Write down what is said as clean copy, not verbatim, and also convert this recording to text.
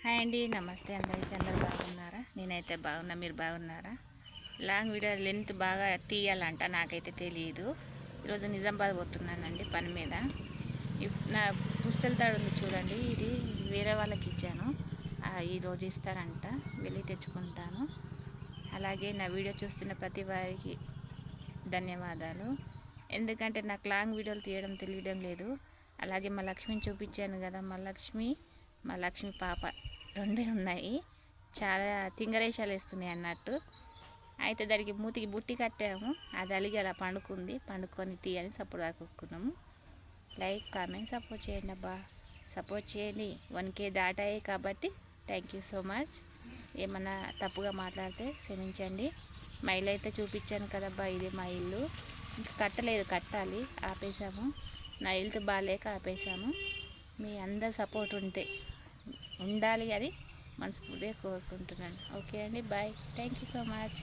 Hi అండి, నమస్తే అందరికీ. అందరు బాగున్నారా? నేనైతే బాగున్నా. మీరు బాగున్నారా? లాంగ్ వీడియో లెంత్ బాగా తీయాలంట, నాకైతే తెలియదు. ఈరోజు నిజామాబాద్ పోతున్నానండి పని మీద. నా పుస్తల తాడు ఉంది చూడండి, ఇది వేరే వాళ్ళకి ఇచ్చాను. ఈరోజు ఇస్తారంట, వెళ్ళి తెచ్చుకుంటాను. అలాగే నా వీడియో చూస్తున్న ప్రతి వారికి ధన్యవాదాలు. ఎందుకంటే నాకు లాంగ్ వీడియోలు తీయడం తెలియడం లేదు. అలాగే మా లక్ష్మిని చూపించాను కదా, మా లక్ష్మి పాప రెండే ఉన్నాయి. చాలా తింగరేషాలు వేస్తున్నాయి అన్నట్టు. అయితే దానికి మూతికి బుట్టి కట్టాము, అది అలిగి అలా పండుకొని తీయని సపోర్ట్ దాక్కున్నాము. లైక్, కామెంట్, సపోర్ట్ చేయండి అబ్బా, సపోర్ట్ చేయండి. 1K దాటాయి కాబట్టి థ్యాంక్ యూ సో మచ్. ఏమన్నా తప్పుగా మాట్లాడితే క్షమించండి. మా ఇల్లు అయితే చూపించాను కదబ్బా, ఇదే మా ఇల్లు. ఇంకా కట్టాలి, ఆపేసాము. నా హెల్త్ బాగాలేక ఆపేసాము. మీ అందరి సపోర్ట్ ఉండాలి అని మనస్ఫూర్తిగా కోరుకుంటున్నాను. ఓకే అండి, bye. Thank you so much.